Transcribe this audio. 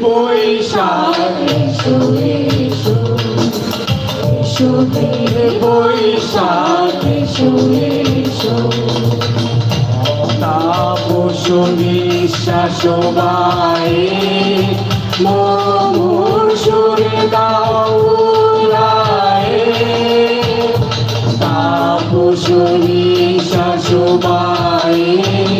বৈশাখ এসো এসো এসো বৈশাখ এসো এসো তাপস নিঃশ্বাস বায়ে মোর সুরে দাও উড়ায়ে তাপস নিঃশ্বাস বায়ে